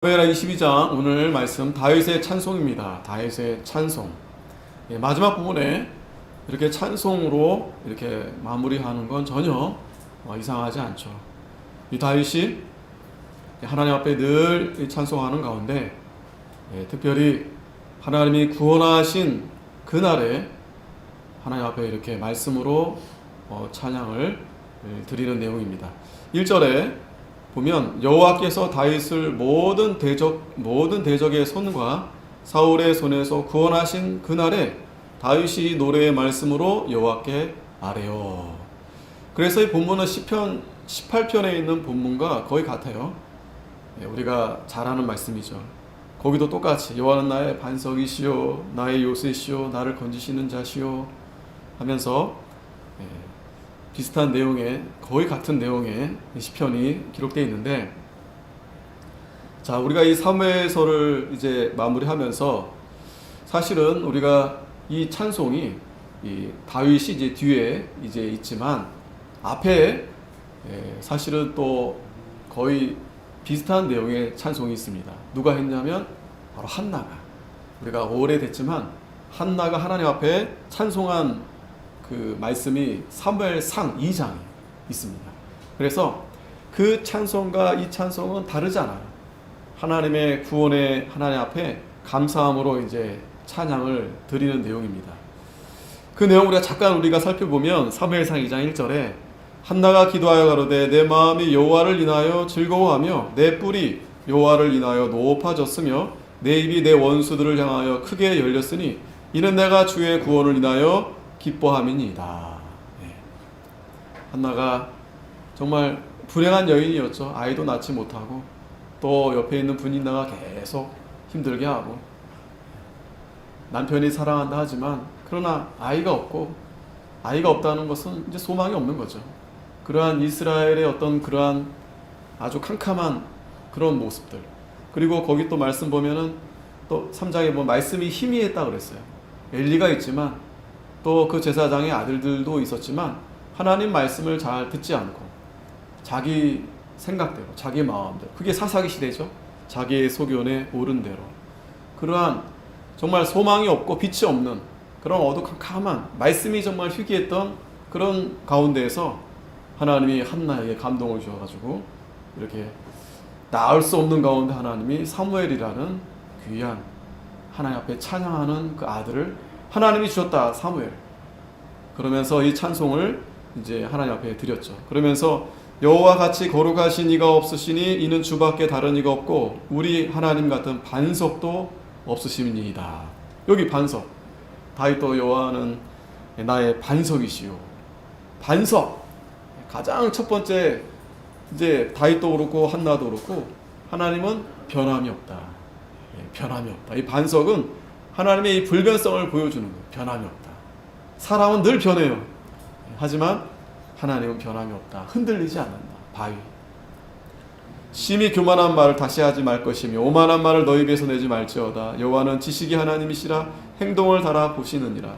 사무엘하 22장 오늘 말씀 다윗의 찬송입니다. 다윗의 찬송. 마지막 부분에 이렇게 찬송으로 이렇게 마무리하는 건 전혀 이상하지 않죠. 이 다윗이 하나님 앞에 늘 찬송하는 가운데 특별히 하나님이 구원하신 그날에 하나님 앞에 이렇게 말씀으로 찬양을 드리는 내용입니다. 1절에 보면 여호와께서 다윗을 모든 대적의 손과 사울의 손에서 구원하신 그날에 다윗이 노래의 말씀으로 여호와께 아뢰어. 그래서 이 본문은 시편 18편에 있는 본문과 거의 같아요. 우리가 잘 아는 말씀이죠. 거기도 똑같이 여호와는 나의 반석이시요 나의 요새시요 나를 건지시는 자시요 하면서 비슷한 내용의 거의 같은 내용의 시편이 기록되어 있는데, 자, 우리가 이 사무엘서를 이제 마무리하면서 사실은 우리가 이 찬송이 이 다윗이 이제 뒤에 이제 있지만 앞에 사실은 또 거의 비슷한 내용의 찬송이 있습니다. 누가 했냐면 바로 한나가. 우리가 오래됐지만 한나가 하나님 앞에 찬송한 그 말씀이 사무엘상 2장에 있습니다. 그래서 그 찬송과 이 찬송은 다르잖아요. 하나님의 구원에 하나님 앞에 감사함으로 이제 찬양을 드리는 내용입니다. 그 내용을 우리가 살펴보면 사무엘상 2장 1절에 한나가 기도하여 가로되 내 마음이 여호와를 인하여 즐거워하며 내 뿔이 여호와를 인하여 높아졌으며 내 입이 내 원수들을 향하여 크게 열렸으니 이는 내가 주의 구원을 인하여 기뻐함이니이다. 한나가 정말 불행한 여인이었죠. 아이도 낳지 못하고 또 옆에 있는 분인나가 계속 힘들게 하고 남편이 사랑한다 하지만 그러나 아이가 없다는 것은 이제 소망이 없는 거죠. 그러한 이스라엘의 어떤 그러한 아주 캄캄한 그런 모습들, 그리고 거기 또 말씀 보면은 또 3장에 뭐 말씀이 희미했다 그랬어요. 엘리가 있지만 또 그 제사장의 아들들도 있었지만 하나님 말씀을 잘 듣지 않고 자기 생각대로 자기 마음대로, 그게 사사기 시대죠. 자기의 소견에 옳은 대로 그러한 정말 소망이 없고 빛이 없는 그런 어두컴컴한 말씀이 정말 희귀했던 그런 가운데에서 하나님이 한나에게 감동을 주셔가지고 이렇게 나을 수 없는 가운데 하나님이 사무엘이라는 귀한 하나님 앞에 찬양하는 그 아들을 하나님이 주셨다, 사무엘. 그러면서 이 찬송을 이제 하나님 앞에 드렸죠. 그러면서 여호와 같이 거룩하신 이가 없으시니 이는 주밖에 다른 이가 없고 우리 하나님 같은 반석도 없으심이니이다. 여기 반석. 다윗도 여호와는 나의 반석이시요. 반석. 가장 첫 번째 이제 다윗도 그렇고 한나도 그렇고 하나님은 변함이 없다. 변함이 없다. 이 반석은 하나님의 이 불변성을 보여주는 거예요. 변함이 없다. 사람은 늘 변해요. 하지만 하나님은 변함이 없다. 흔들리지 않는다. 바위. 심히 교만한 말을 다시 하지 말 것이며 오만한 말을 너희 입에서 내지 말지어다. 여호와는 지식이 하나님이시라 행동을 달아 보시느니라.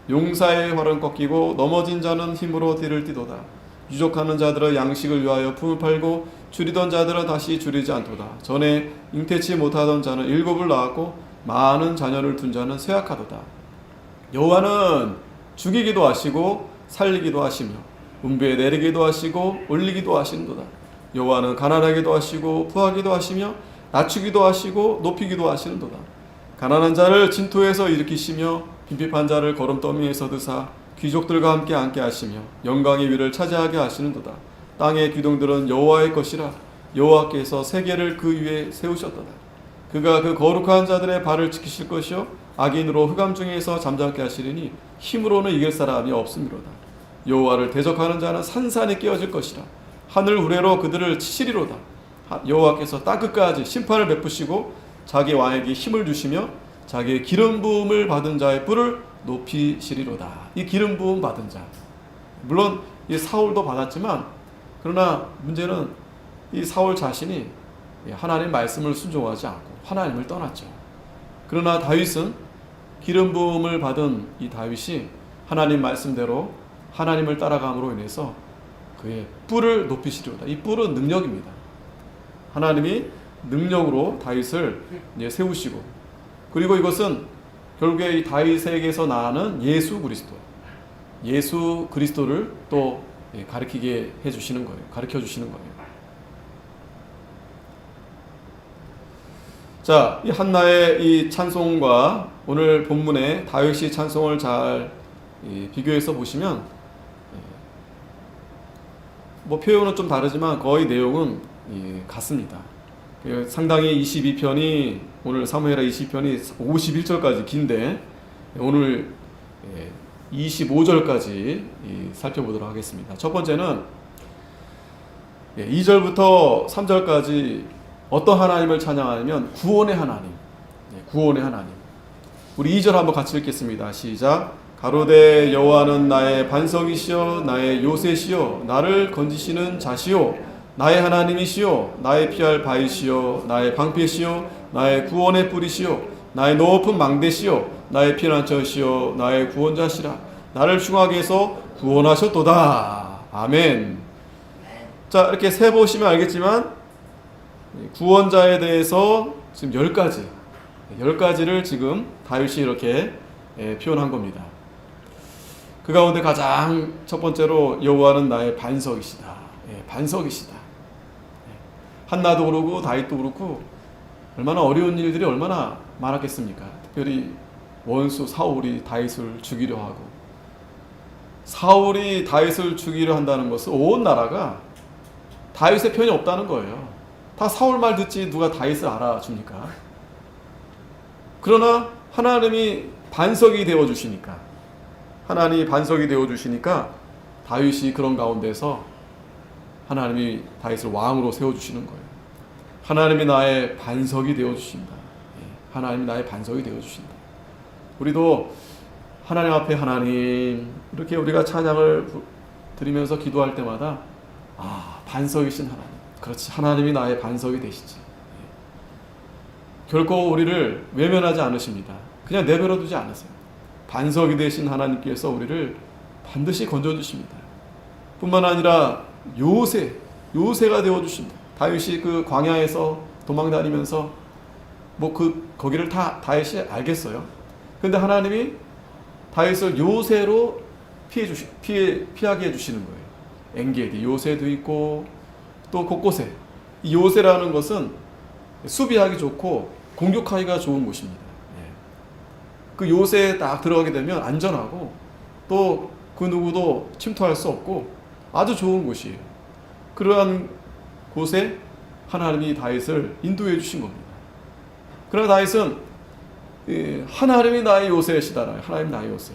용사의 활은 꺾이고 넘어진 자는 힘으로 뒤를 띠도다. 유족하는 자들은 양식을 위하여 품을 팔고 줄이던 자들은 다시 줄이지 않도다. 전에 잉태치 못하던 자는 7을 낳았고 많은 자녀를 둔 자는 쇠약하도다. 여호와는 죽이기도 하시고 살리기도 하시며 음부에 내리기도 하시고 올리기도 하시는도다. 여호와는 가난하기도 하시고 부하기도 하시며 낮추기도 하시고 높이기도 하시는도다. 가난한 자를 진토에서 일으키시며 빈핍한 자를 거름더미에서 드사 귀족들과 함께 앉게 하시며 영광의 위를 차지하게 하시는도다. 땅의 귀동들은 여호와의 것이라 여호와께서 세계를 그 위에 세우셨도다. 그가 그 거룩한 자들의 발을 지키실 것이요 악인으로 흑암 중에서 잠잠케 하시리니 힘으로는 이길 사람이 없음이로다. 여호와를 대적하는 자는 산산이 깨어질 것이라 하늘 우레로 그들을 치시리로다. 여호와께서 땅끝까지 심판을 베푸시고 자기 왕에게 힘을 주시며 자기의 기름 부음을 받은 자의 뿔을 높이시리로다. 이 기름 부음 받은 자, 물론 이 사울도 받았지만 그러나 문제는 이 사울 자신이 하나님 말씀을 순종하지 않고 하나님을 떠났죠. 그러나 다윗은 기름 부음을 받은 이 다윗이 하나님 말씀대로 하나님을 따라감으로 인해서 그의 뿔을 높이시리로다. 이 뿔은 능력입니다. 하나님이 능력으로 다윗을 이제 세우시고, 그리고 이것은 결국에 이 다윗에게서 나는 예수 그리스도를 또 가르치게 해주시는 거예요. 가르쳐 주시는 거예요. 자, 이 한나의 이 찬송과 오늘 본문의 다윗이 찬송을 잘 비교해서 보시면, 뭐 표현은 좀 다르지만 거의 내용은 같습니다. 상당히 22편이, 오늘 사무엘하 22편이 51절까지 긴데 오늘 25절까지 살펴보도록 하겠습니다. 첫 번째는 2절부터 3절까지 어떤 하나님을 찬양하냐면 구원의 하나님. 구원의 하나님. 우리 2절 한번 같이 읽겠습니다. 시작. 가로되 여호와는 나의 반석이시여 나의 요새시여 나를 건지시는 자시요 나의 하나님이시여 나의 피할 바위시여 나의 방패시여 나의 구원의 뿌리시여 나의 높은 망대시여 나의 피난처시여 나의 구원자시라 나를 흉악에서 구원하셨도다. 아멘. 자, 이렇게 세 보시면 알겠지만 구원자에 대해서 지금 10가지를 지금 다윗이 이렇게 표현한 겁니다. 그 가운데 가장 첫 번째로 여호와는 나의 반석이시다. 반석이시다. 한나도 그렇고 다윗도 그렇고 얼마나 어려운 일들이 얼마나 많았겠습니까? 특별히 원수 사울이 다윗을 죽이려 하고, 사울이 다윗을 죽이려 한다는 것은 온 나라가 다윗의 편이 없다는 거예요. 다 사울 말 듣지 누가 다윗을 알아줍니까? 그러나 하나님이 반석이 되어주시니까, 다윗이 그런 가운데서 하나님이 다윗을 왕으로 세워주시는 거예요. 하나님이 나의 반석이 되어주신다. 하나님이 나의 반석이 되어주신다. 우리도 하나님 앞에 하나님, 이렇게 우리가 찬양을 드리면서 기도할 때마다 반석이신 하나님, 그렇지, 하나님이 나의 반석이 되시지. 결코 우리를 외면하지 않으십니다. 그냥 내버려 두지 않으세요. 반석이 되신 하나님께서 우리를 반드시 건져주십니다. 뿐만 아니라 요새가 되어주신다. 다윗이 그 광야에서 도망다니면서 거기를 다 다윗이 알겠어요. 근데 하나님이 다윗을 요새로 피하게 해주시는 거예요. 엔게디 요새도 있고 또 곳곳에, 이 요새라는 것은 수비하기 좋고 공격하기가 좋은 곳입니다. 그 요새에 딱 들어가게 되면 안전하고 또 그 누구도 침투할 수 없고 아주 좋은 곳이에요. 그러한 곳에 하나님이 다윗을 인도해 주신 겁니다. 그러나 다윗은 하나님이 나의 요새시다. 하나님 나의 요새.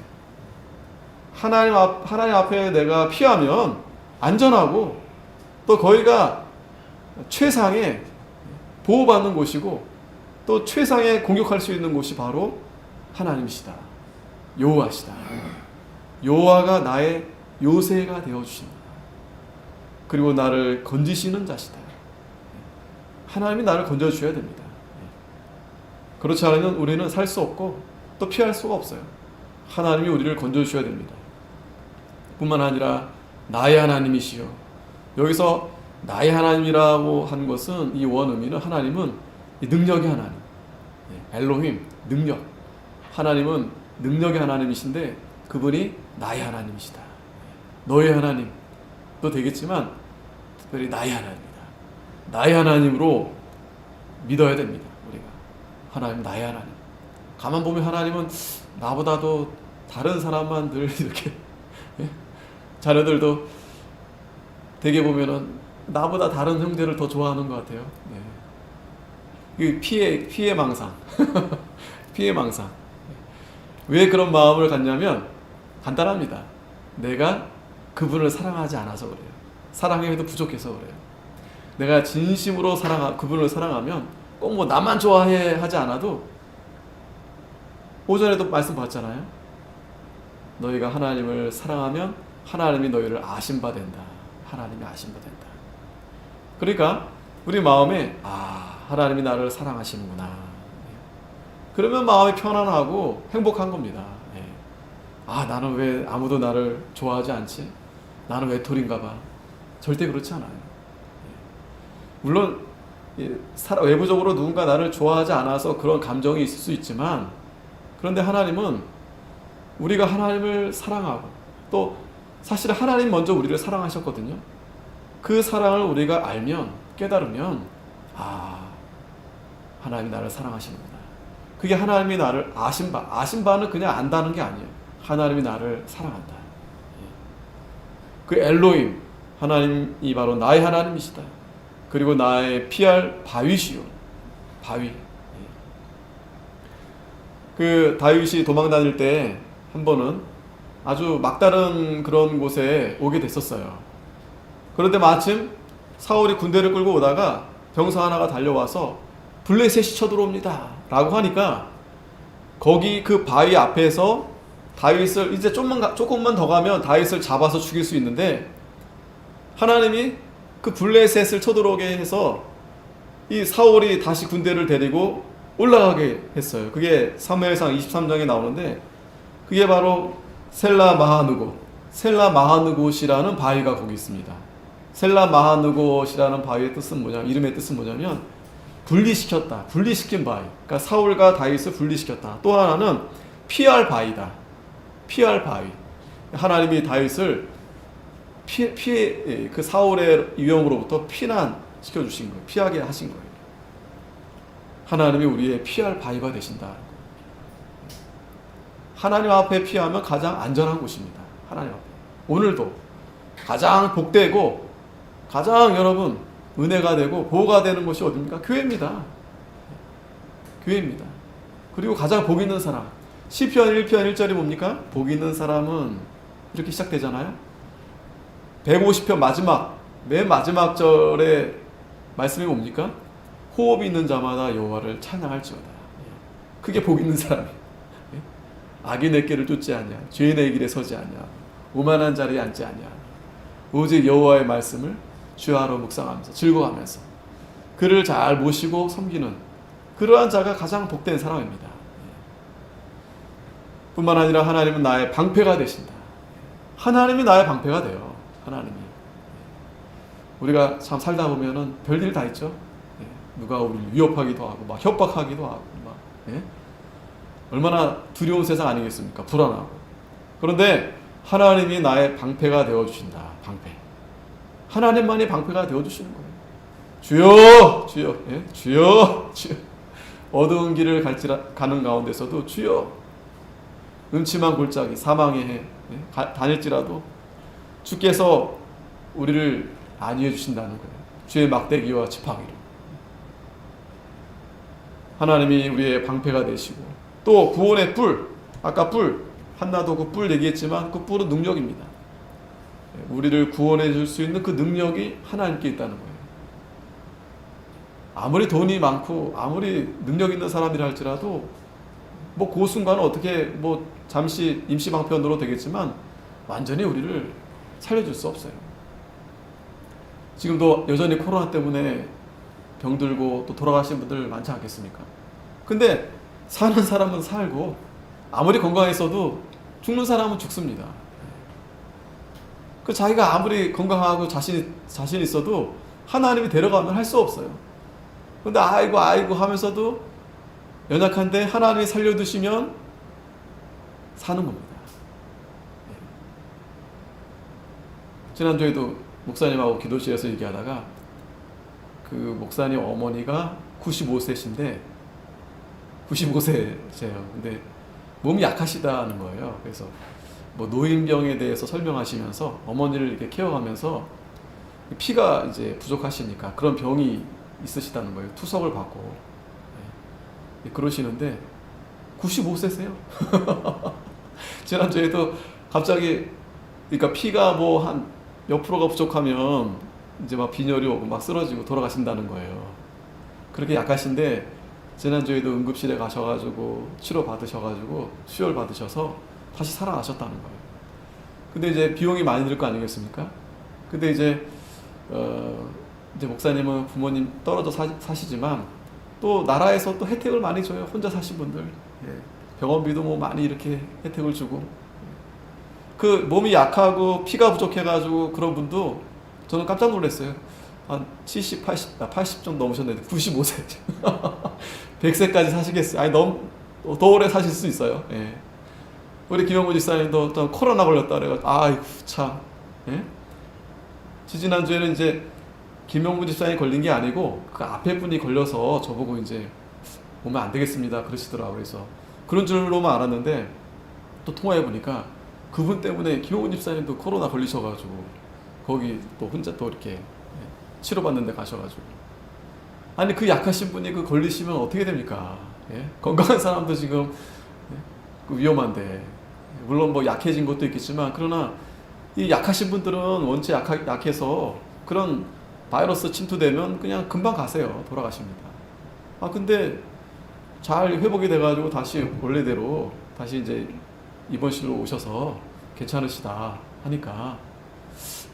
하나님 앞에 내가 피하면 안전하고 또 거기가 최상의 보호받는 곳이고 또 최상의 공격할 수 있는 곳이 바로 하나님이시다. 여호와시다. 여호와가 나의 요새가 되어주신다. 그리고 나를 건지시는 자시다. 하나님이 나를 건져주셔야 됩니다. 그렇지 않으면 우리는 살 수 없고 또 피할 수가 없어요. 하나님이 우리를 건져주셔야 됩니다. 뿐만 아니라 나의 하나님이시여. 여기서 나의 하나님이라고 한 것은, 이 원의미는 하나님은 능력의 하나님, 엘로힘, 능력. 하나님은 능력의 하나님이신데 그분이 나의 하나님이시다. 너의 하나님도 되겠지만 특별히 나의 하나님이다. 나의 하나님으로 믿어야 됩니다. 우리가 하나님, 나의 하나님. 가만 보면 하나님은 나보다도 다른 사람만 늘 이렇게 자녀들도 되게 보면은 나보다 다른 형제를 더 좋아하는 것 같아요. 피해망상. 피해망상. 왜 그런 마음을 갖냐면 간단합니다. 내가 그분을 사랑하지 않아서 그래요. 사랑해도 부족해서 그래요. 내가 진심으로 그분을 사랑하면 꼭 뭐 나만 좋아해 하지 않아도, 오전에도 말씀 봤잖아요. 너희가 하나님을 사랑하면 하나님이 너희를 아심바 된다. 하나님이 아심바 된다. 그러니까 우리 마음에 하나님이 나를 사랑하시는구나. 그러면 마음이 편안하고 행복한 겁니다. 나는 왜 아무도 나를 좋아하지 않지? 나는 외톨인가 봐. 절대 그렇지 않아요. 물론 외부적으로 누군가 나를 좋아하지 않아서 그런 감정이 있을 수 있지만, 그런데 하나님은 우리가 하나님을 사랑하고, 또 사실 하나님 먼저 우리를 사랑하셨거든요. 그 사랑을 우리가 알면, 깨달으면, 하나님이 나를 사랑하시는구나. 그게 하나님이 나를 아신 바는 그냥 안다는 게 아니에요. 하나님이 나를 사랑한다. 그 엘로힘, 하나님이 바로 나의 하나님이시다. 그리고 나의 피할 바위시요. 바위. 그 다윗이 도망 다닐 때 한 번은 아주 막다른 그런 곳에 오게 됐었어요. 그런데 마침 사울이 군대를 끌고 오다가 병사 하나가 달려와서 블레셋이 쳐들어옵니다 라고 하니까, 거기 그 바위 앞에서 다윗을 이제 조금만 더 가면 다윗을 잡아서 죽일 수 있는데, 하나님이 그 블레셋을 쳐들어오게 해서 이 사울이 다시 군대를 데리고 올라가게 했어요. 그게 사무엘상 23장에 나오는데, 그게 바로 셀라 마하누곳이라는 바위가 거기 있습니다. 셀라 마하누곳이라는 바위의 뜻은 뭐냐면, 이름의 뜻은 뭐냐면 분리시켰다, 분리시킨 바위. 그러니까 사울과 다윗을 분리시켰다. 또 하나는 피할 바위다. 피할 바위. 하나님이 다윗을 그 사울의 위험으로부터 피난시켜 주신 거예요. 피하게 하신 거예요. 하나님이 우리의 피할 바위가 되신다. 하나님 앞에 피하면 가장 안전한 곳입니다. 하나님 앞에. 오늘도 가장 복되고 가장 여러분 은혜가 되고 보호가 되는 곳이 어디입니까? 교회입니다. 교회입니다. 그리고 가장 복 있는 사람. 시편 1편 1절이 뭡니까? 복 있는 사람은 이렇게 시작되잖아요. 150편 맨 마지막 절에 말씀이 뭡니까? 호흡이 있는 자마다 여호와를 찬양할지어다. 그게 복 있는 사람이에요. 악인의 길을 쫓지 않냐, 죄인의 길에 서지 않냐, 오만한 자리에 앉지 않냐, 오직 여호와의 말씀을 주야로 묵상하면서 즐거워하면서 그를 잘 모시고 섬기는 그러한 자가 가장 복된 사람입니다. 뿐만 아니라 하나님은 나의 방패가 되신다. 하나님이 나의 방패가 돼요. 하나님이. 우리가 참 살다 보면은 별일 다 있죠. 누가 우리를 위협하기도 하고 막 협박하기도 하고 막 얼마나 두려운 세상 아니겠습니까? 불안하고. 그런데 하나님이 나의 방패가 되어주신다. 방패. 하나님만이 방패가 되어주시는 거예요. 주여, 주여, 주여, 주여. 어두운 길을 가는 가운데서도 주여. 음침한 골짜기, 사망의 해 다닐지라도 주께서 우리를 안위해 주신다는 거예요. 주의 막대기와 지팡이로. 하나님이 우리의 방패가 되시고, 또 구원의 뿔, 아까 뿔, 한나도 그 뿔 얘기했지만 그 뿔은 능력입니다. 우리를 구원해 줄 수 있는 그 능력이 하나님께 있다는 거예요. 아무리 돈이 많고 아무리 능력 있는 사람이라 할지라도 그 순간은 어떻게 잠시 임시방편으로 되겠지만 완전히 우리를 살려줄 수 없어요. 지금도 여전히 코로나 때문에 병들고 또 돌아가신 분들 많지 않겠습니까? 근데 사는 사람은 살고 아무리 건강했어도 죽는 사람은 죽습니다. 그 자기가 아무리 건강하고 자신 있어도 하나님이 데려가면 할 수 없어요. 근데 아이고 하면서도 연약한데 하나님이 살려두시면 사는 겁니다. 지난주에도 목사님하고 기도실에서 얘기하다가 그 목사님 어머니가 95세신데 95세세요. 근데 몸이 약하시다는 거예요. 그래서 노인병에 대해서 설명하시면서 어머니를 이렇게 케어하면서 피가 이제 부족하시니까 그런 병이 있으시다는 거예요. 투석을 받고. 그러시는데 95세세요. 지난주에도 갑자기 그러니까 피가 한 몇 프로가 부족하면 이제 막 빈혈이 오고 막 쓰러지고 돌아가신다는 거예요. 그렇게 약하신데 지난주에도 응급실에 가셔가지고 치료 받으셔가지고 수혈 받으셔서 다시 살아나셨다는 거예요. 근데 이제 비용이 많이 들 거 아니겠습니까? 근데 이제 목사님은 부모님 떨어져 사시지만 또 나라에서 또 혜택을 많이 줘요. 혼자 사신 분들. 병원비도 많이 이렇게 혜택을 주고. 그 몸이 약하고 피가 부족해가지고 그런 분도 저는 깜짝 놀랐어요. 한 70, 80 좀 넘으셨는데 95세. 100세까지 사시겠어요? 아니 너무 더 오래 사실 수 있어요. 예. 우리 김영구 집사님도 또 코로나 걸렸다 그래가지고 아이고 참. 예? 지지난주에는 이제 김영구 집사님이 걸린 게 아니고 그 앞에 분이 걸려서 저보고 이제 오면 안 되겠습니다 그러시더라고요. 그래서 그런 줄로만 알았는데 또 통화해 보니까 그분 때문에 김영구 집사님도 코로나 걸리셔가지고 거기 또 혼자 또 이렇게 치료받는 데 가셔가지고 아니 그 약하신 분이 그 걸리시면 어떻게 됩니까? 예? 건강한 사람도 지금 그 위험한데 물론 뭐 약해진 것도 있겠지만 그러나 이 약하신 분들은 원체 약해서 그런 바이러스 침투되면 그냥 금방 가세요. 돌아가십니다. 아 근데 잘 회복이 돼가지고 다시 원래대로 다시 이제 입원실로 오셔서 괜찮으시다 하니까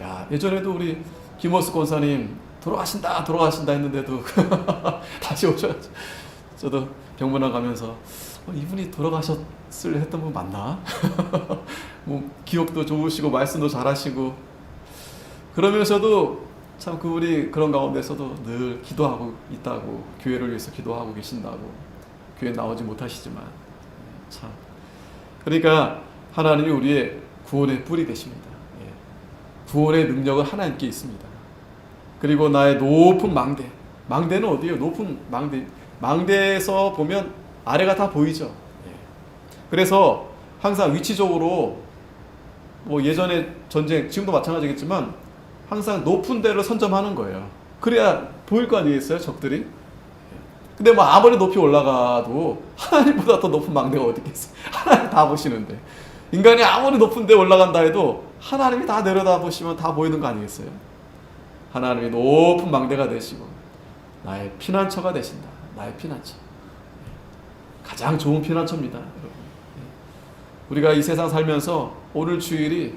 야 예전에도 우리 김호수 권사님 돌아가신다 했는데도 다시 오셔가지고 저도 병문안 가면서 이분이 돌아가셨을 했던 분 맞나? 뭐 기억도 좋으시고 말씀도 잘하시고 그러면서도 참 그분이 그런 가운데서도 늘 기도하고 있다고 교회를 위해서 기도하고 계신다고 교회 나오지 못하시지만 참 그러니까 하나님이 우리의 구원의 뿔이 되십니다. 구원의 능력은 하나님께 있습니다. 그리고 나의 높은 망대는 어디예요? 높은 망대에서 보면 아래가 다 보이죠. 그래서 항상 위치적으로 뭐 예전에 전쟁 지금도 마찬가지겠지만 항상 높은 데를 선점하는 거예요. 그래야 보일 거 아니겠어요? 적들이. 근데 뭐 아무리 높이 올라가도 하나님보다 더 높은 망대가 어디 있겠어요? 하나님 다 보시는데 인간이 아무리 높은 데 올라간다 해도 하나님이 다 내려다 보시면 다 보이는 거 아니겠어요? 하나님이 높은 망대가 되시고 나의 피난처가 되신다. 나의 피난처. 가장 좋은 피난처입니다. 여러분. 우리가 이 세상 살면서 오늘 주일이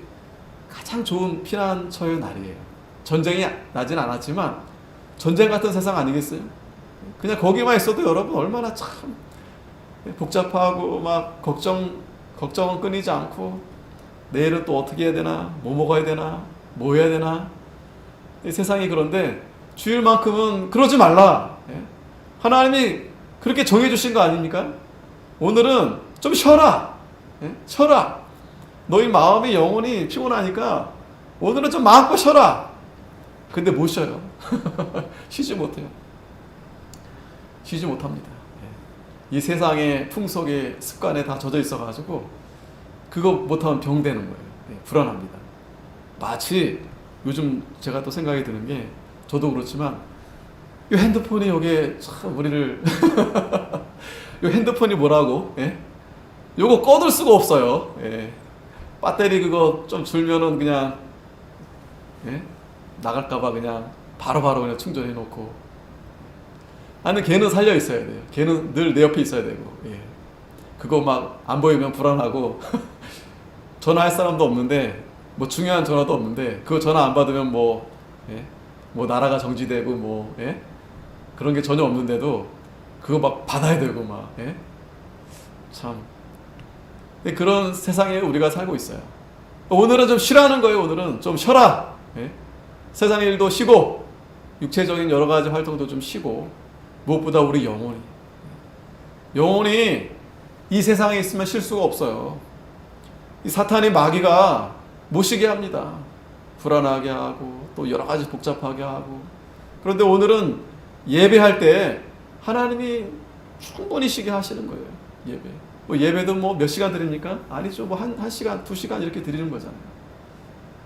가장 좋은 피난처의 날이에요. 전쟁이 나진 않았지만 전쟁 같은 세상 아니겠어요? 그냥 거기만 있어도 여러분 얼마나 참 복잡하고 막 걱정은 끊이지 않고 내일은 또 어떻게 해야 되나 뭐 먹어야 되나 뭐 해야 되나 이 세상이 그런데 주일만큼은 그러지 말라. 하나님이 그렇게 정해주신 거 아닙니까? 오늘은 좀 쉬어라. 쉬어라. 너희 마음이 영혼이 피곤하니까 오늘은 좀 마음껏 쉬어라. 근데 못 쉬어요. 쉬지 못해요. 쉬지 못합니다. 이 세상의 풍속의 습관에 다 젖어 있어가지고 그거 못하면 병되는 거예요. 불안합니다. 마치 요즘 제가 또 생각이 드는 게 저도 그렇지만 이 핸드폰이 여기에 참 우리를 이 핸드폰이 뭐라고? 요거 꺼둘 수가 없어요. 배터리 그거 좀 줄면은 그냥 나갈까봐 그냥 바로바로 그냥 충전해 놓고 아니 걔는 살려 있어야 돼요. 걔는 늘 내 옆에 있어야 되고 그거 막 안 보이면 불안하고 전화할 사람도 없는데 뭐 중요한 전화도 없는데 그거 전화 안 받으면 뭐 나라가 정지되고 뭐 그런 게 전혀 없는데도 그거 막 받아야 되고 막 참 그런 세상에 우리가 살고 있어요. 오늘은 좀 쉬라는 거예요. 오늘은 좀 쉬어라. 세상 일도 쉬고 육체적인 여러 가지 활동도 좀 쉬고 무엇보다 우리 영혼이 이 세상에 있으면 쉴 수가 없어요. 이 사탄의 마귀가 못 쉬게 합니다. 불안하게 하고 또 여러 가지 복잡하게 하고. 그런데 오늘은 예배할 때 하나님이 충분히 쉬게 하시는 거예요. 예배. 뭐 예배도 뭐 몇 시간 드립니까? 아니죠. 뭐 한 시간, 2시간 이렇게 드리는 거잖아요.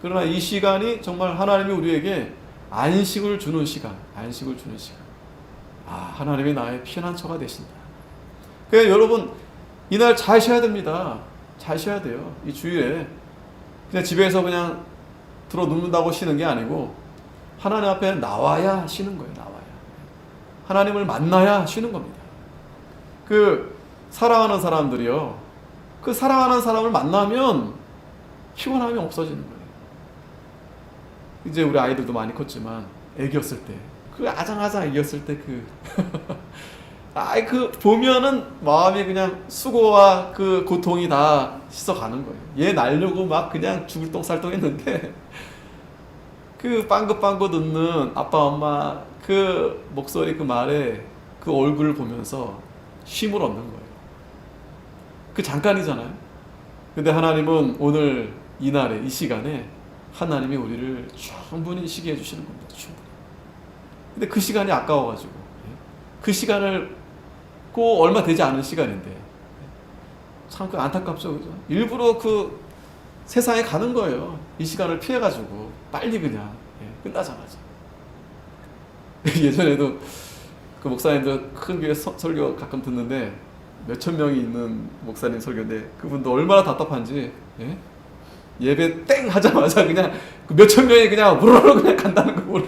그러나 이 시간이 정말 하나님이 우리에게 안식을 주는 시간. 하나님이 나의 피난처가 되신다. 그러니까 여러분 이날 잘 쉬어야 됩니다. 잘 쉬어야 돼요. 이 주일에 그냥 집에서 그냥 들어 눕는다고 쉬는 게 아니고 하나님 앞에 나와야 쉬는 거예요. 나와야. 하나님을 만나야 쉬는 겁니다. 그 사랑하는 사람들이요. 그 사랑하는 사람을 만나면 피곤함이 없어지는 거예요. 이제 우리 아이들도 많이 컸지만 애기였을 때 그 아장아장 애기였을 때 그 보면은 마음이 그냥 수고와 그 고통이 다 씻어가는 거예요. 얘 날려고 막 그냥 죽을 똥살똥 했는데 그 빵긋빵긋 웃는 아빠 엄마 그 목소리 그 말에 그 얼굴을 보면서 쉼을 얻는 거예요. 그 잠깐이잖아요. 근데 하나님은 오늘 이날에 이 시간에 하나님이 우리를 충분히 쉬게 해주시는 겁니다. 충분히. 근데 그 시간이 아까워가지고 그 시간을 꼭 얼마 되지 않은 시간인데 참 그 안타깝죠, 그죠? 일부러 그 세상에 가는 거예요. 이 시간을 피해가지고 빨리 그냥 끝나자마자. 예전에도 그 목사님들 큰 교회 설교 가끔 듣는데 몇천 명이 있는 목사님 설교인데 그분도 얼마나 답답한지 예배 땡 하자마자 그냥 그 몇천 명이 그냥 우르르 그냥 간다는 거 모르.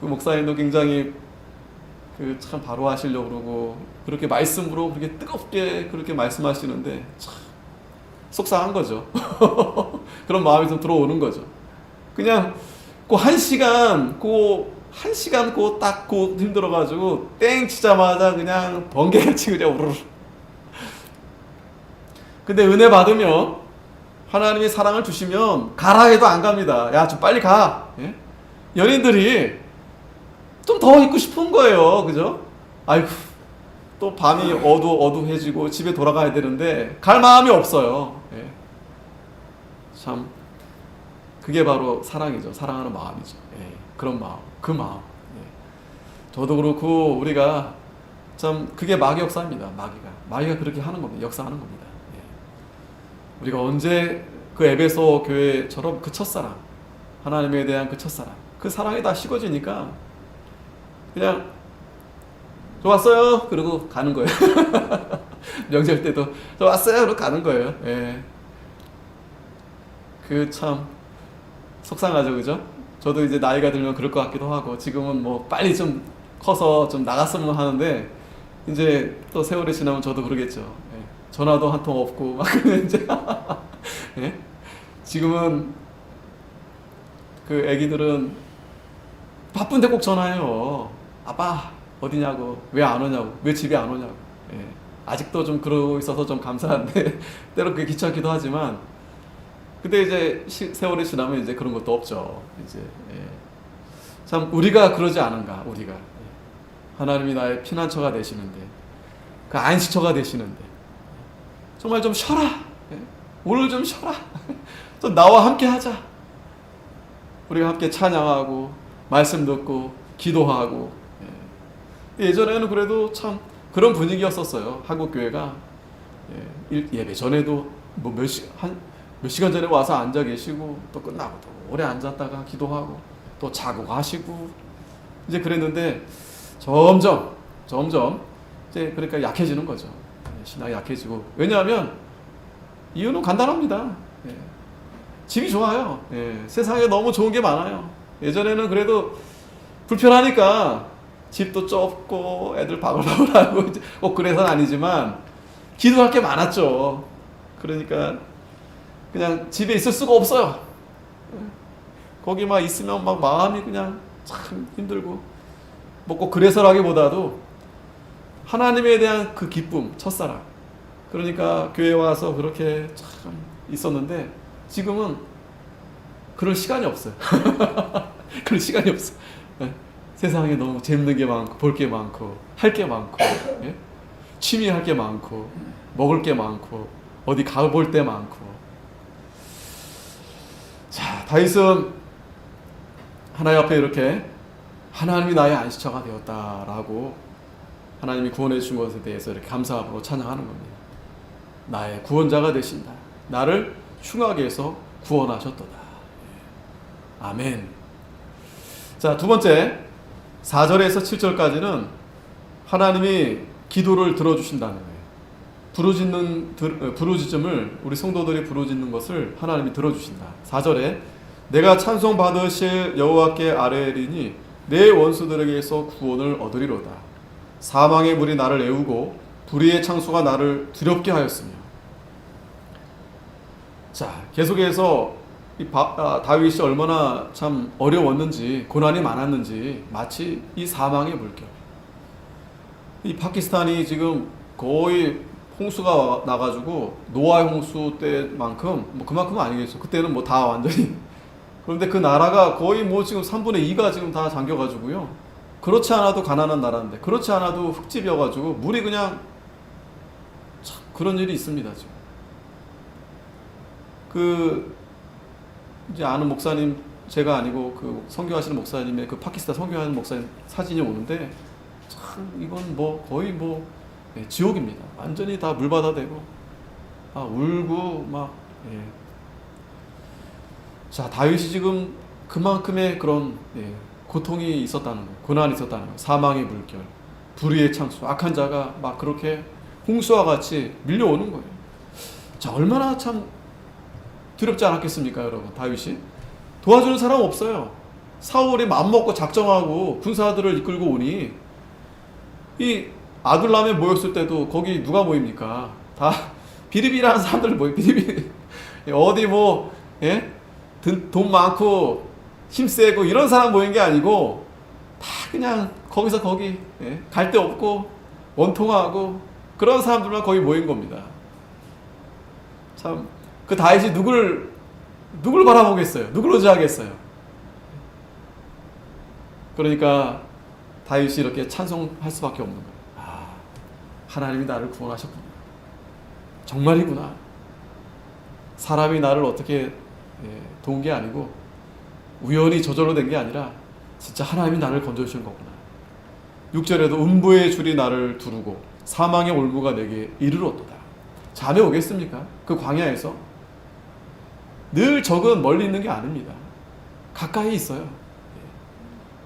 그 목사님도 굉장히 그 참 바로 하시려고 그러고 그렇게 말씀으로 그렇게 뜨겁게 그렇게 말씀하시는데 참 속상한 거죠. 그런 마음이 좀 들어오는 거죠. 그냥 그 한 시간 딱 힘들어가지고 땡 치자마자 그냥 번개같이 그냥 우르르. 근데 은혜 받으면 하나님이 사랑을 주시면 가라 해도 안 갑니다. 야, 좀 빨리 가. 연인들이 좀 더 있고 싶은 거예요. 그죠? 아이고, 또 밤이 어두해지고 집에 돌아가야 되는데 갈 마음이 없어요. 참 그게 바로 사랑이죠. 사랑하는 마음이죠. 그런 마음, 그 마음. 저도 그렇고 우리가 참 그게 마귀 역사입니다. 마귀가 그렇게 하는 겁니다. 역사하는 겁니다. 우리가 언제 그 에베소 교회처럼 그 첫사랑, 하나님에 대한 그 첫사랑, 그 사랑이 다 식어지니까 그냥 좋았어요 그러고 가는 거예요. 명절 때도 좋았어요 그러고 가는 거예요. 그 참 속상하죠, 그죠? 저도 이제 나이가 들면 그럴 것 같기도 하고 지금은 뭐 빨리 좀 커서 좀 나갔으면 하는데 이제 또 세월이 지나면 저도 그러겠죠. 전화도 한 통 없고 막 이제 지금은 그 애기들은 바쁜데 꼭 전화해요. 아빠 어디냐고, 왜 안 오냐고, 왜 집에 안 오냐고. 아직도 좀 그러고 있어서 좀 감사한데 때로 그게 귀찮기도 하지만 근데 이제 세월이 지나면 이제 그런 것도 없죠. 이제 참 우리가 그러지 않은가. 우리가 하나님이 나의 피난처가 되시는데 그 안식처가 되시는데 정말 좀 쉬어라. 오늘 좀 쉬어라. 좀 나와 함께 하자. 우리가 함께 찬양하고 말씀 듣고 기도하고. 예전에는 그래도 참 그런 분위기였었어요. 한국 교회가 예배 전에도 뭐 몇 시간 전에 와서 앉아 계시고 또 끝나고 또 오래 앉았다가 기도하고 또 자고 가시고 이제 그랬는데 점점 이제 그러니까 약해지는 거죠. 신앙이 약해지고. 왜냐하면 이유는 간단합니다. 집이 좋아요. 세상에 너무 좋은 게 많아요. 예전에는 그래도 불편하니까 집도 좁고 애들 바글바글하고 꼭 그래서는 아니지만 기도할 게 많았죠. 그러니까 그냥 집에 있을 수가 없어요. 거기만 있으면 막 마음이 그냥 참 힘들고 뭐 꼭 그래서라기보다도 하나님에 대한 그 기쁨, 첫사랑. 그러니까 교회 와서 그렇게 참 있었는데 지금은 그럴 시간이 없어요. 그럴 시간이 없어. 세상에 너무 재밌는 게 많고 볼 게 많고 할 게 많고 취미 할 게 많고 먹을 게 많고 어디 가볼 때 많고. 자, 다윗은 하나님 앞에 이렇게 하나님이 나의 안식처가 되었다라고 하나님이 구원해 주신 것에 대해서 이렇게 감사함으로 찬양하는 겁니다. 나의 구원자가 되신다. 나를 흉악에서 구원하셨도다. 아멘. 자, 두 번째 4절에서 7절까지는 하나님이 기도를 들어주신다는 거예요. 부르짖음을 우리 성도들이 부르짖는 것을 하나님이 들어주신다. 4절에 내가 찬송 받으실 여호와께 아뢰리니 내 원수들에게서 구원을 얻으리로다. 사망의 물이 나를 애우고 불의의 창수가 나를 두렵게 하였으며. 자, 계속해서 다윗이 얼마나 참 어려웠는지 고난이 많았는지 마치 이 사망의 물결. 이 파키스탄이 지금 거의 홍수가 나가지고 노아의 홍수 때만큼 뭐 그만큼은 아니겠죠. 그때는 뭐 다 완전히 그런데 그 나라가 거의 뭐 지금 3분의 2가 지금 다 잠겨가지고요. 그렇지 않아도 가난한 나라인데, 그렇지 않아도 흙집이어가지고 물이 그냥 참 그런 일이 있습니다 지금. 그 이제 아는 목사님, 제가 아니고 그 선교하시는 목사님의 그 파키스탄 선교하는 목사님 사진이 오는데 참 이건 뭐 거의 뭐 지옥입니다. 완전히 다 물바다 되고 울고 막. 자, 다윗이 지금 그만큼의 그런 고통이 있었다는 거예요. 고난이 있었다는 거예요. 사망의 물결, 불의의 창수, 악한 자가 막 그렇게 홍수와 같이 밀려오는 거예요. 자, 얼마나 참 두렵지 않았겠습니까, 여러분? 다윗이 도와주는 사람 없어요. 사울이 맘먹고 작정하고 군사들을 이끌고 오니, 이 아둘람에 모였을 때도 거기 누가 모입니까? 다 비리비리한 사람들 모여. 비리비리 어디 뭐 돈 많고 힘세고 이런 사람 모인 게 아니고 다 그냥 거기서 거기 갈 데 없고 원통하고 그런 사람들만 거기 모인 겁니다. 참 그 다윗이 누굴 바라보겠어요? 누굴 의지하겠어요? 그러니까 다윗이 이렇게 찬송할 수밖에 없는 거예요. 하나님이 나를 구원하셨구나. 정말이구나. 사람이 나를 어떻게 도운 게 아니고 우연히 저절로 된 게 아니라 진짜 하나님이 나를 건져주신 거구나. 6절에도 음부의 줄이 나를 두르고 사망의 올무가 내게 이르렀도다. 잠이 오겠습니까? 그 광야에서 늘 적은 멀리 있는 게 아닙니다. 가까이 있어요.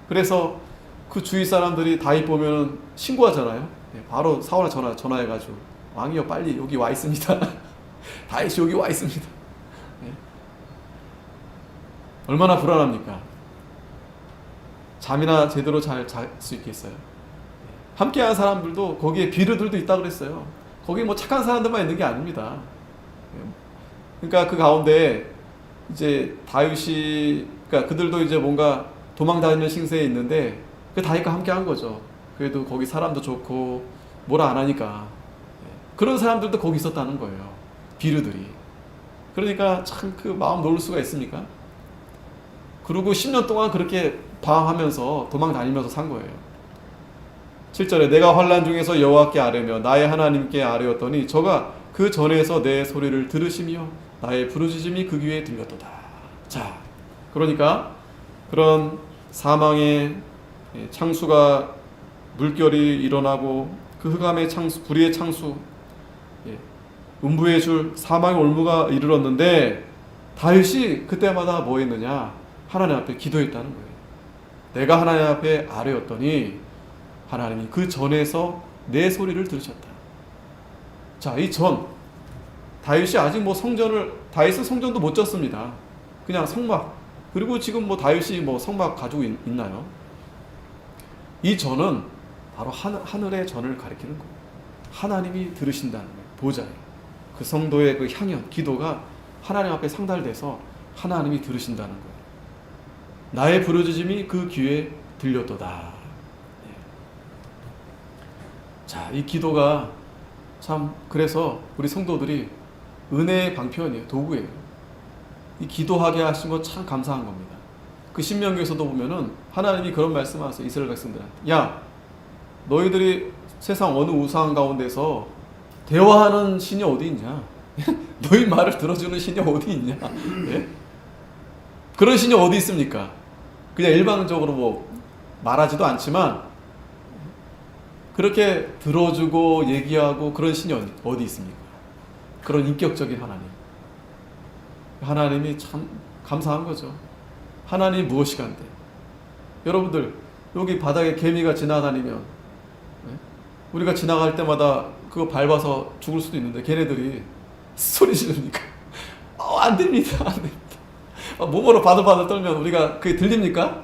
그래서 그 주위 사람들이 다윗 보면 신고하잖아요. 바로 사울에 전화해가지고 왕이여 빨리 여기 와 있습니다. 다윗이 여기 와 있습니다. 얼마나 불안합니까? 잠이나 제대로 잘 잘 수 있겠어요? 함께한 사람들도 거기에 비르들도 있다 그랬어요. 거기 뭐 착한 사람들만 있는 게 아닙니다. 그러니까 그 가운데 이제 다윗이, 그러니까 그들도 이제 뭔가 도망 다니는 신세에 있는데 그 다윗과 함께한 거죠. 그래도 거기 사람도 좋고 뭐라 안 하니까 그런 사람들도 거기 있었다는 거예요. 비르들이. 그러니까 참 그 마음 놓을 수가 있습니까? 그리고 10년 동안 그렇게 방황하면서 도망 다니면서 산 거예요. 7절에 내가 환난 중에서 여호와께 아뢰며 나의 하나님께 아뢰었더니 저가 그 전에서 내 소리를 들으시며 나의 부르짖음이 그 귀에 들렸도다. 자, 그러니까 그런 사망의 창수가 물결이 일어나고 그 흑암의 창수, 불의의 창수, 음부의 줄, 사망의 올무가 이르렀는데 다윗이 그때마다 뭐 했느냐? 하나님 앞에 기도했다는 거예요. 내가 하나님 앞에 아뢰었더니 하나님이 그 전에서 내 소리를 들으셨다. 자, 이 전, 다윗이 아직 뭐 다윗은 성전도 못 졌습니다. 그냥 성막. 그리고 지금 뭐 다윗이 뭐 성막 가지고 있나요? 이 전은 바로 하늘의 전을 가리키는 거예요. 하나님이 들으신다는 거예요. 보좌에. 그 성도의 그 향연, 기도가 하나님 앞에 상달돼서 하나님이 들으신다는 거예요. 나의 부르짖음이 그 귀에 들렸도다. 자, 이 기도가 참, 그래서 우리 성도들이 은혜의 방편이에요. 도구예요. 이 기도하게 하신 거 참 감사한 겁니다. 그 신명기에서도 보면은 하나님이 그런 말씀하세요. 이스라엘 백성들한테. 야, 너희들이 세상 어느 우상 가운데서 대화하는 신이 어디 있냐? 너희 말을 들어주는 신이 어디 있냐? 네? 그런 신이 어디 있습니까? 그냥 일방적으로 뭐 말하지도 않지만 그렇게 들어주고 얘기하고 그런 신이 어디 있습니까? 그런 인격적인 하나님. 하나님이 참 감사한 거죠. 하나님이 무엇이간데. 여러분들 여기 바닥에 개미가 지나다니면 우리가 지나갈 때마다 그거 밟아서 죽을 수도 있는데 걔네들이 소리 지르니까 안 됩니다. 안 됩니다. 몸으로 바들바들 떨면 우리가 그게 들립니까?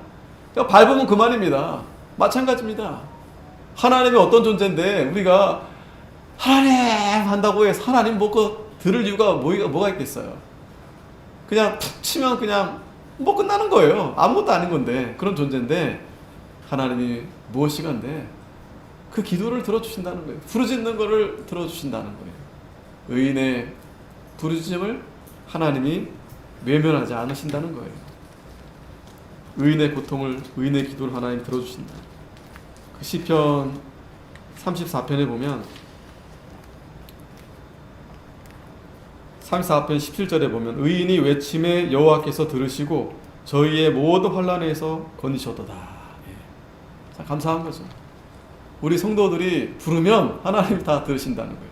그러니까 밟으면 그만입니다. 마찬가지입니다. 하나님이 어떤 존재인데 우리가 하나님 한다고 해서 하나님 먹고 들을 이유가 뭐가 있겠어요? 그냥 툭 치면 그냥 뭐 끝나는 거예요. 아무것도 아닌 건데 그런 존재인데 하나님이 무엇이간데 그 기도를 들어주신다는 거예요. 부르짖는 거를 들어주신다는 거예요. 의인의 부르짖음을 하나님이 외면하지 않으신다는 거예요. 의인의 고통을, 의인의 기도를 하나님 들어주신다. 그 시편 34편에 보면 34편 17절에 보면 의인이 외침에 여호와께서 들으시고 저희의 모든 환난에서 건지셨도다. 예. 감사한 거죠. 우리 성도들이 부르면 하나님이 다 들으신다는 거예요.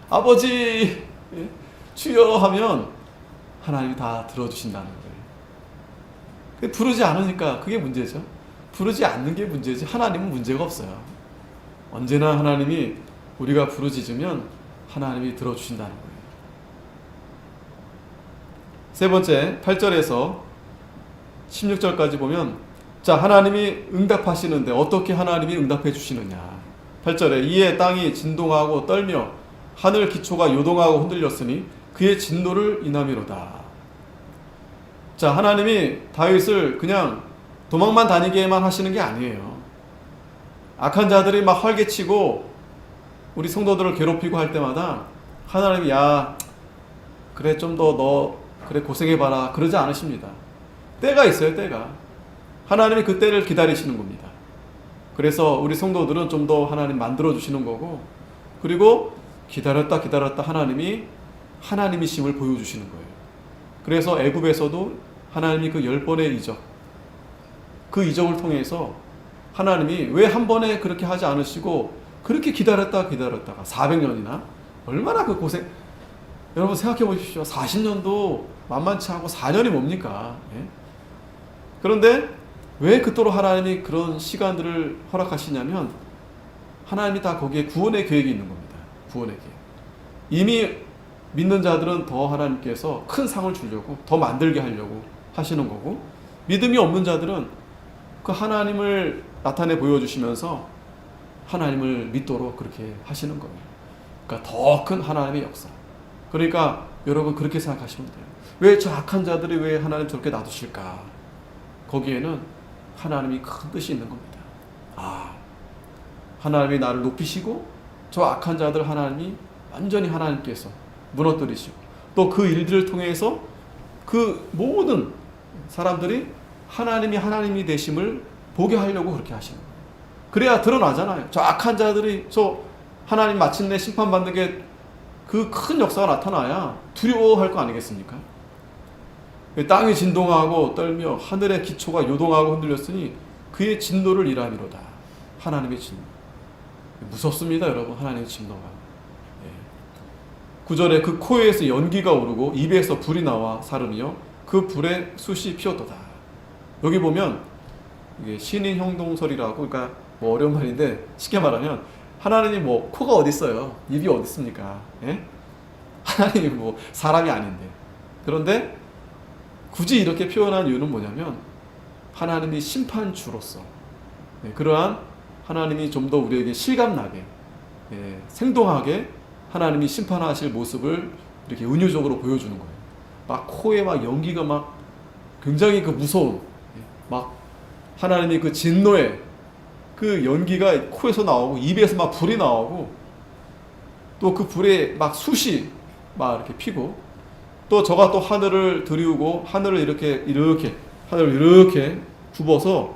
아버지, 예, 주여 하면 하나님이 다 들어주신다는 거예요. 부르지 않으니까 그게 문제죠. 부르지 않는 게 문제지 하나님은 문제가 없어요. 언제나 하나님이 우리가 부르짖으면 하나님이 들어주신다는 거예요. 세 번째 8절에서 16절까지 보면 자, 하나님이 응답하시는데 어떻게 하나님이 응답해 주시느냐. 8절에 이에 땅이 진동하고 떨며 하늘 기초가 요동하고 흔들렸으니 그의 진노를 인함이로다. 자, 하나님이 다윗을 그냥 도망만 다니게만 하시는 게 아니에요. 악한 자들이 막 활개치고 우리 성도들을 괴롭히고 할 때마다 하나님이 야, 그래 좀 더 너 그래 고생해봐라 그러지 않으십니다. 때가 있어요. 때가. 하나님이 그 때를 기다리시는 겁니다. 그래서 우리 성도들은 좀 더 하나님 만들어주시는 거고, 그리고 기다렸다 하나님이 하나님이심을 보여주시는 거예요. 그래서 애굽에서도 하나님이 그 10번의 이적, 그 이적을 통해서 하나님이 왜 한 번에 그렇게 하지 않으시고 그렇게 기다렸다가 400년이나 얼마나 그 고생. 여러분 생각해 보십시오. 40년도 만만치 않고 4년이 뭡니까? 예? 그런데 왜 그토록 하나님이 그런 시간들을 허락하시냐면 하나님이 다 거기에 구원의 계획이 있는 겁니다. 구원의 계획. 이미 믿는 자들은 더 하나님께서 큰 상을 주려고 더 만들게 하려고 하시는 거고, 믿음이 없는 자들은 그 하나님을 나타내 보여주시면서 하나님을 믿도록 그렇게 하시는 거예요. 그러니까 더 큰 하나님의 역사. 그러니까 여러분 그렇게 생각하시면 돼요. 왜 저 악한 자들이 왜 하나님 저렇게 놔두실까? 거기에는 하나님이 큰 뜻이 있는 겁니다. 아, 하나님이 나를 높이시고 저 악한 자들 하나님이 완전히 하나님께서 무너뜨리시고 또 그 일들을 통해서 그 모든 사람들이 하나님이 되심을 보게 하려고 그렇게 하시는 거예요. 그래야 드러나잖아요. 저 악한 자들이 저 하나님 마침내 심판받는 게 그 큰 역사가 나타나야 두려워할 거 아니겠습니까? 땅이 진동하고 떨며 하늘의 기초가 요동하고 흔들렸으니 그의 진노를 일함이로다. 하나님의 진노. 무섭습니다, 여러분. 하나님의 진노가. 9절에 그 코에서 연기가 오르고 입에서 불이 나와 사르며 그 불에 숯이 피었도다. 여기 보면 이게 신인 형동설이라고, 그러니까 뭐 어려운 말인데 쉽게 말하면 하나님이 뭐 코가 어디 있어요? 입이 어디 있습니까? 예? 하나님이 뭐 사람이 아닌데. 그런데 굳이 이렇게 표현한 이유는 뭐냐면 하나님이 심판주로서 그러한 하나님이 좀 더 우리에게 실감나게 생동하게 하나님이 심판하실 모습을 이렇게 은유적으로 보여주는 거예요. 막 코에 막 연기가 막 굉장히 그 무서운 막 하나님이 그 진노의 그 연기가 코에서 나오고 입에서 막 불이 나오고 또 그 불에 막 숯이 막 이렇게 피고 또 저가 또 하늘을 들이우고 하늘을 이렇게 하늘을 이렇게 굽어서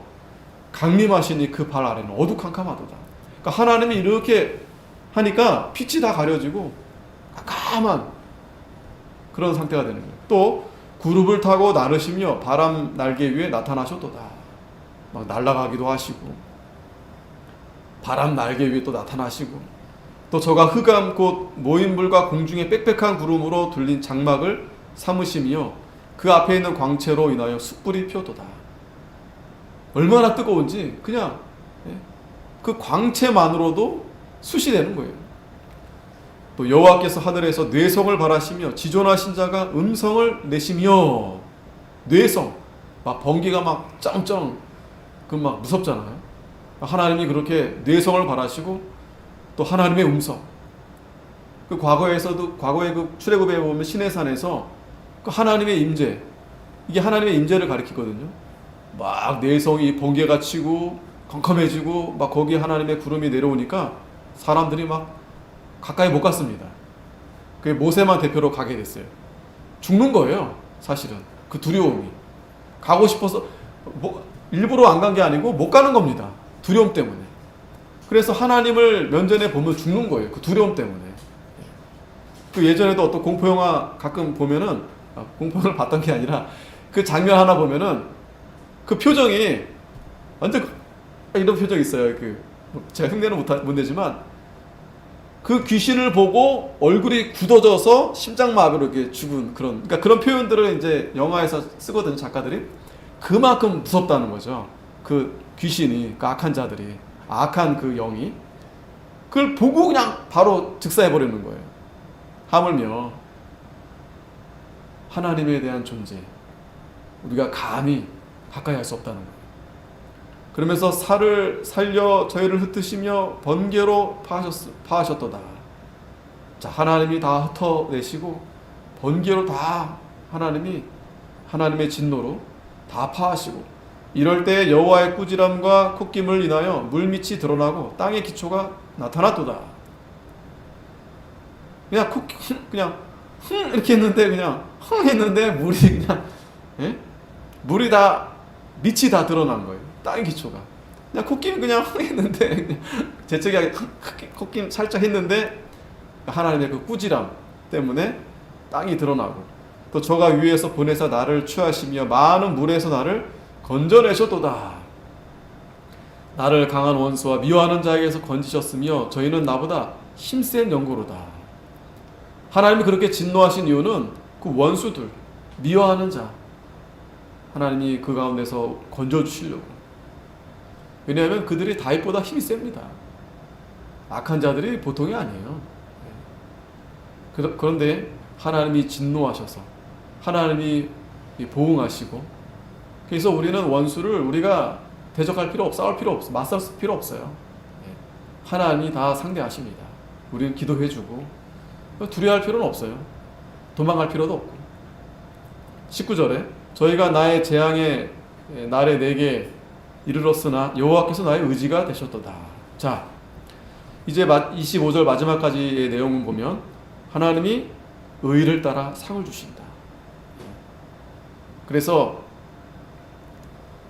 강림하시니 그 발 아래는 어두캄캄하도다. 그러니까 하나님이 이렇게 하니까 빛이 다 가려지고 깜깜한 그런 상태가 되는 거예요. 또 구룹을 타고 나르시며 바람 날개 위에 나타나셨도다. 막 날아가기도 하시고 바람 날개 위에 또 나타나시고 또 저가 흑암 곧 모인불과 공중의 빽빽한 구름으로 둘린 장막을 삼으시며 그 앞에 있는 광채로 인하여 숯불이 피었도다. 얼마나 뜨거운지 그냥 그 광채만으로도 숯이 되는 거예요. 또 여호와께서 하늘에서 뇌성을 발하시며 지존하신 자가 음성을 내시며, 뇌성 막 번개가 막 짱짱 그 막 무섭잖아요. 하나님이 그렇게 뇌성을 발하시고 또 하나님의 음성. 그 과거에 그 출애굽에 보면 시내산에서 그 하나님의 임재, 이게 하나님의 임재를 가리키거든요. 막 뇌성이 번개가 치고 컴컴해지고 막 거기에 하나님의 구름이 내려오니까 사람들이 막 가까이 못 갔습니다. 그게 모세만 대표로 가게 됐어요. 죽는 거예요, 사실은. 그 두려움이. 가고 싶어서 일부러 안 간 게 아니고 못 가는 겁니다. 두려움 때문에. 그래서 하나님을 면전에 보면 죽는 거예요. 그 두려움 때문에. 그 예전에도 어떤 공포 영화 가끔 보면은, 공포를 봤던 게 아니라 그 장면 하나 보면은 그 표정이 완전 이런 표정이 있어요. 제가 흉내는 못 내지만 그 귀신을 보고 얼굴이 굳어져서 심장마비로 이렇게 죽은 그러니까 그런 표현들을 이제 영화에서 쓰거든요, 작가들이. 그만큼 무섭다는 거죠. 그 귀신이, 그 악한 자들이, 악한 그 영이. 그걸 보고 그냥 바로 즉사해버리는 거예요. 하물며 하나님에 대한 존재, 우리가 감히 가까이 할 수 없다는 거예요. 그러면서 살을 살려 저희를 흩으시며 번개로 파하셨도다. 자, 하나님이 다 흩어내시고 번개로 다 하나님의 진노로 다 파하시고, 이럴 때 여호와의 꾸지람과 콧김을 인하여 물밑이 드러나고 땅의 기초가 나타났도다. 그냥 이렇게 했는데, 그냥 했는데 물이 다 밑이 다 드러난 거예요. 땅의 기초가. 그냥 콧김 그냥 했는데, 재채기하게 콧김 살짝 했는데 하나님의 그 꾸지람 때문에 땅이 드러나고, 또 저가 위에서 보내사 나를 취하시며 많은 물에서 나를 건져내셨도다. 나를 강한 원수와 미워하는 자에게서 건지셨으며 저희는 나보다 힘센 영고로다. 하나님이 그렇게 진노하신 이유는 그 원수들, 미워하는 자, 하나님이 그 가운데서 건져주시려고. 왜냐하면 그들이 다윗보다 힘이 셉니다. 악한 자들이 보통이 아니에요. 그런데 하나님이 진노하셔서 하나님이 보응하시고, 그래서 우리는 원수를 우리가 대적할 필요 없어, 싸울 필요 없어, 맞설 필요 없어요. 하나님이 다 상대하십니다. 우리는 기도해주고 두려워할 필요는 없어요. 도망갈 필요도 없고. 19절에 저희가 나의 재앙의 날에 내게 이르렀으나 여호와께서 나의 의지가 되셨도다. 자, 이제 25절 마지막까지의 내용을 보면 하나님이 의를 따라 상을 주신다. 그래서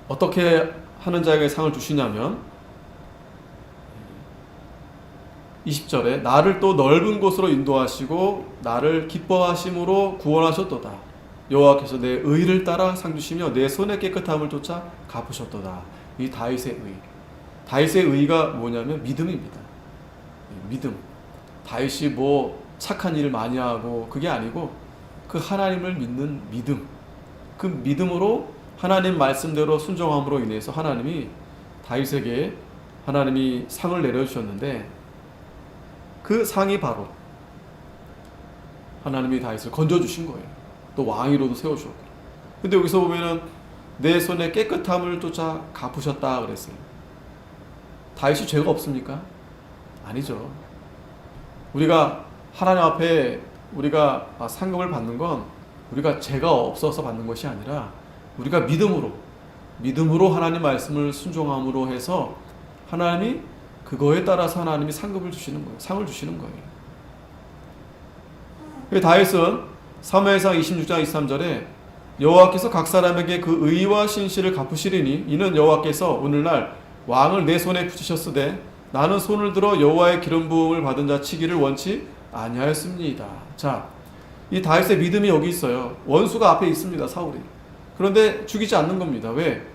어떻게 하는 자에게 상을 주시냐면 20절에 나를 또 넓은 곳으로 인도하시고 나를 기뻐하심으로 구원하셨도다. 여호와께서 내 의를 따라 상 주시며 내 손의 깨끗함을 쫓아 갚으셨도다. 이 다윗의 의가 뭐냐면 믿음입니다. 믿음. 다윗이 착한 일을 많이 하고 그게 아니고 그 하나님을 믿는 믿음. 그 믿음으로 하나님 말씀대로 순종함으로 인해서 하나님이 다윗에게 하나님이 상을 내려주셨는데, 그 상이 바로 하나님이 다윗을 건져주신 거예요. 또 왕위로도 세워주셨고. 근데 여기서 보면은 내 손에 깨끗함을 쫓아 갚으셨다 그랬어요. 다윗이 죄가 없습니까? 아니죠. 우리가 하나님 앞에 우리가 상급을 받는 건 우리가 죄가 없어서 받는 것이 아니라 우리가 믿음으로 하나님 말씀을 순종함으로 해서 하나님이 그거에 따라서 하나님이 상급을 주시는 거예요. 상을 주시는 거예요. 다윗은 사무엘상 26장 23절에 여호와께서 각 사람에게 그 의와 신실을 갚으시리니 이는 여호와께서 오늘날 왕을 내 손에 붙이셨으되 나는 손을 들어 여호와의 기름 부음을 받은 자 치기를 원치 아니하였습니다. 자, 이 다윗의 믿음이 여기 있어요. 원수가 앞에 있습니다, 사울이. 그런데 죽이지 않는 겁니다. 왜?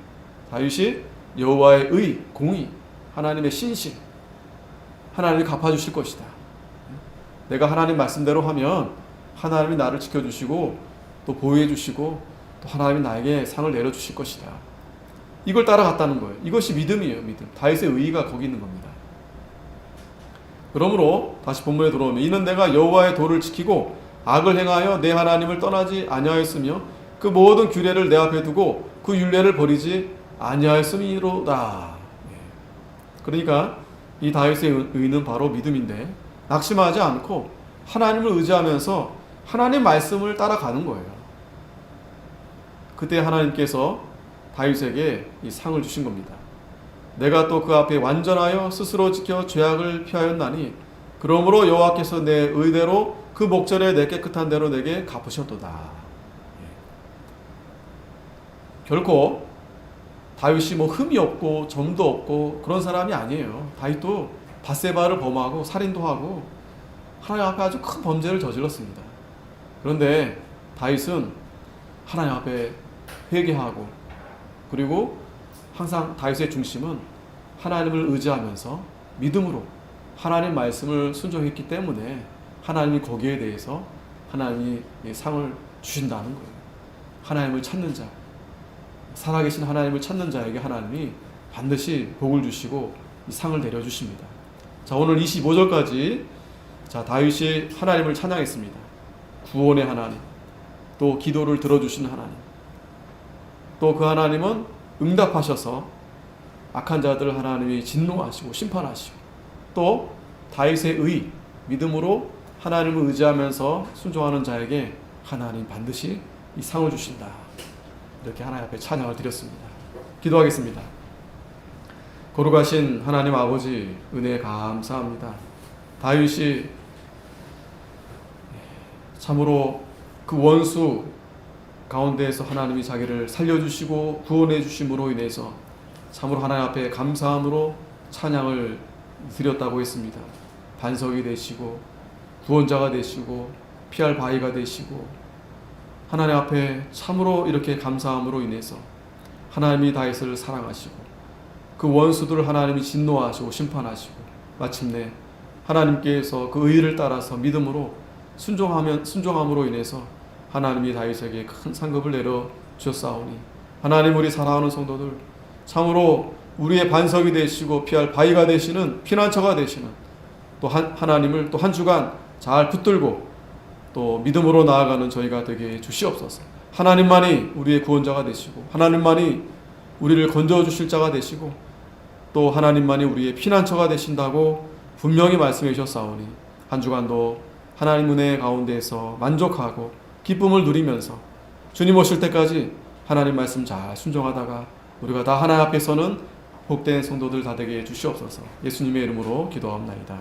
다윗이 여호와의 의, 공의, 하나님의 신실, 하나님이 갚아주실 것이다. 내가 하나님 말씀대로 하면 하나님이 나를 지켜주시고 또 보호해주시고 또 하나님이 나에게 상을 내려주실 것이다. 이걸 따라갔다는 거예요. 이것이 믿음이에요. 믿음. 다윗의 의의가 거기 있는 겁니다. 그러므로 다시 본문에 들어오면 이는 내가 여호와의 도를 지키고 악을 행하여 내 하나님을 떠나지 아니하였으며 그 모든 규례를 내 앞에 두고 그 율례를 버리지 아니하였음이로다. 그러니까 이 다윗의 의는 바로 믿음인데, 낙심하지 않고 하나님을 의지하면서 하나님 말씀을 따라가는 거예요. 그때 하나님께서 다윗에게 이 상을 주신 겁니다. 내가 또 그 앞에 완전하여 스스로 지켜 죄악을 피하였나니 그러므로 여호와께서 내 의대로 그 목전에 내 깨끗한 대로 내게 갚으셨도다. 결코 다윗이 뭐 흠이 없고 점도 없고 그런 사람이 아니에요. 다윗도 밧세바를 범하고 살인도 하고 하나님 앞에 아주 큰 범죄를 저질렀습니다. 그런데 다윗은 하나님 앞에 회개하고, 그리고 항상 다윗의 중심은 하나님을 의지하면서 믿음으로 하나님 말씀을 순종했기 때문에 하나님이 거기에 대해서 하나님이 상을 주신다는 거예요. 하나님을 찾는 자, 살아계신 하나님을 찾는 자에게 하나님이 반드시 복을 주시고 이 상을 내려주십니다. 자, 오늘 25절까지 다윗이 하나님을 찬양했습니다. 구원의 하나님, 또 기도를 들어주신 하나님, 또 그 하나님은 응답하셔서 악한 자들 하나님이 진노하시고 심판하시고, 또 다윗의 의, 믿음으로 하나님을 의지하면서 순종하는 자에게 하나님 반드시 이 상을 주신다. 이렇게 하나님 앞에 찬양을 드렸습니다. 기도하겠습니다. 거룩하신 하나님 아버지, 은혜 감사합니다. 다윗이 참으로 그 원수 가운데에서 하나님이 자기를 살려주시고 구원해 주심으로 인해서 참으로 하나님 앞에 감사함으로 찬양을 드렸다고 했습니다. 반석이 되시고 구원자가 되시고 피할 바위가 되시고, 하나님 앞에 참으로 이렇게 감사함으로 인해서 하나님이 다윗을 사랑하시고 그 원수들을 하나님이 진노하시고 심판하시고, 마침내 하나님께서 그 의를 따라서 믿음으로 순종함으로 인해서 하나님이 다윗에게 큰 상급을 내려 주셨사오니, 하나님 우리 사랑하는 성도들 참으로 우리의 반석이 되시고 피할 바위가 되시는 피난처가 되시는 또 하나님을 또 한 주간 잘 붙들고 또 믿음으로 나아가는 저희가 되게 주시옵소서. 하나님만이 우리의 구원자가 되시고 하나님만이 우리를 건져 주실 자가 되시고 또 하나님만이 우리의 피난처가 되신다고 분명히 말씀해 주셨사오니, 한 주간도 하나님 은혜 가운데에서 만족하고 기쁨을 누리면서 주님 오실 때까지 하나님 말씀 잘 순종하다가 우리가 다 하나님 앞에서는 복된 성도들 다 되게 해주시옵소서. 예수님의 이름으로 기도합나이다.